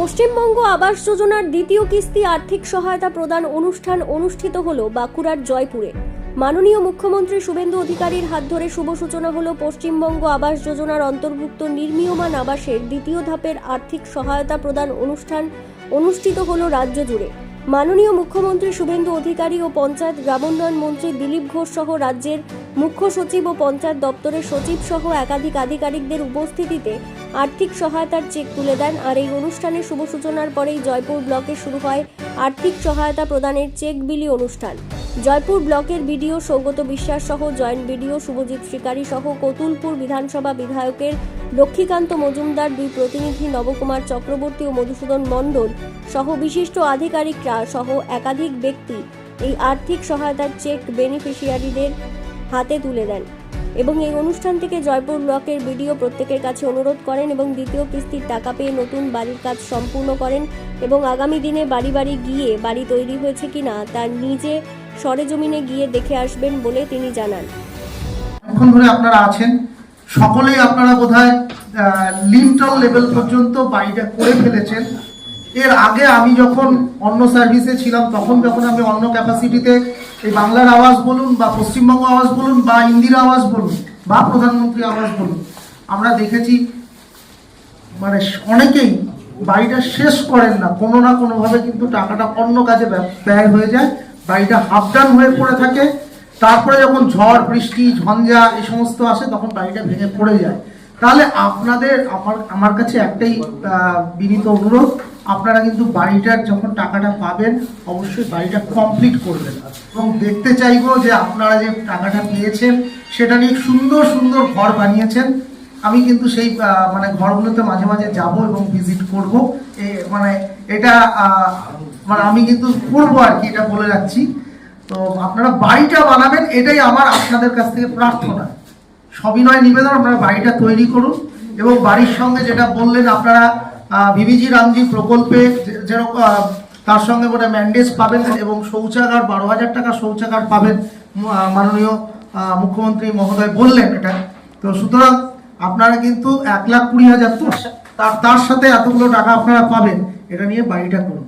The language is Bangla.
পশ্চিমবঙ্গ আবাস যোজনার দ্বিতীয় কিস্তি আর্থিক সহায়তা প্রদান অনুষ্ঠান অনুষ্ঠিত হলো বাঁকুড়ার জয়পুরে। মাননীয় মুখ্যমন্ত্রী শুভেন্দু অধিকারীর হাত ধরে শুভ সূচনা হলো পশ্চিমবঙ্গ আবাস যোজনার অন্তর্ভুক্ত নির্মীয়মান আবাসের দ্বিতীয় ধাপের আর্থিক সহায়তা প্রদান অনুষ্ঠান অনুষ্ঠিত হলো রাজ্য জুড়ে। মাননীয় মুখ্যমন্ত্রী শুভেন্দু অধিকারী ও পঞ্চায়েত গ্রামোন্নয়ন মন্ত্রী দিলীপ ঘোষ সহ রাজ্যের মুখ্য সচিব ও পঞ্চায়েত দপ্তরের সচিব সহ একাধিক আধিকারিকদের উপস্থিতিতে আর্থিক সহায়তার চেক তুলে দেন। আর এই অনুষ্ঠানের শুভ সূচনার পরেই জয়পুর ব্লকে শুরু হয় আর্থিক সহায়তা প্রদানের চেক বিলি অনুষ্ঠান। জয়পুর ব্লকের বিডিও সৌগত বিশ্বাস সহ জয়েন্ট বিডিও শুভজিৎ শিকারী সহ কতুলপুর বিধানসভা বিধায়কের লক্ষ্মীকান্ত মজুমদার, দুই প্রতিনিধি নবকুমার চক্রবর্তী ও মধুসূদন মণ্ডল সহ বিশিষ্ট আধিকারিকরা সহ একাধিক ব্যক্তি এই আর্থিক সহায়তার চেক বেনিফিশিয়ারিদের হাতে তুলে দেন এবং এই অনুষ্ঠান থেকে জয়পুর ব্লকের বিডিও প্রত্যেকের কাছে অনুরোধ করেন এবং দ্বিতীয় কিস্তির টাকা পেয়ে নতুন বাড়ির কাজ সম্পূর্ণ করেন এবং আগামী দিনে বাড়ি বাড়ি গিয়ে বাড়ি তৈরি হয়েছে কিনা তার নিজে সরেজমিনে গিয়ে দেখে আসবেন বলে তিনি জানান। এখন ধরে আপনারা আছেন সকলেই, আপনারা বোধহয় লিন্টল লেভেল পর্যন্ত বাড়িটা করে ফেলেছেন। এর আগে আমি যখন অন্য সার্ভিসে ছিলাম তখন যখন আমি অন্য ক্যাপাসিটিতে এই বাংলার আওয়াজ বলুন বা পশ্চিমবঙ্গ আওয়াজ বলুন বা ইন্দিরা আওয়াজ বলুন বা প্রধানমন্ত্রী আওয়াজ বলুন, আমরা দেখেছি মানে অনেকেই বাড়িটা শেষ করেন না, কোনো না কোনোভাবে কিন্তু টাকাটা অন্য কাজে ব্যয় হয়ে যায়, বাড়িটা হাফ ডান হয়ে পড়ে থাকে। তারপরে যখন ঝড় বৃষ্টি ঝঞ্ঝা এই সমস্ত আসে তখন বাড়িটা ভেঙে পড়ে যায়। তাহলে আপনাদের আমার কাছে একটাই বিনীত অনুরোধ, আপনারা কিন্তু বাড়িটার যখন টাকাটা পাবেন অবশ্যই বাড়িটা কমপ্লিট করবেন এবং দেখতে চাইবো যে আপনারা যে টাকাটা পেয়েছেন সেটা নিয়ে সুন্দর সুন্দর ঘর বানিয়েছেন। আমি কিন্তু সেই মানে ঘরগুলোতে মাঝে মাঝে যাব এবং ভিজিট করব, মানে এটা মানে আমি কিন্তু করবো আর কি, এটা বলে রাখছি। তো আপনারা বাড়িটা বানাবেন, এটাই আমার আপনাদের কাছ থেকে প্রার্থনা, সবিনয় নিবেদন। আপনারা বাড়িটা তৈরি করুন এবং বাড়ির সঙ্গে যেটা বললেন আপনারা ভিভিজি রামজি প্রকল্পে যেরকম তার সঙ্গে গোটা ম্যান্ডেজ পাবেন এবং শৌচাগার 12,000 টাকা শৌচাগার পাবেন, মাননীয় মুখ্যমন্ত্রী মহোদয় বললেন এটা। তো সুতরাং আপনারা কিন্তু 1,20,000 তার সাথে এতগুলো টাকা আপনারা পাবেন, এটা নিয়ে বাড়িটা করুন।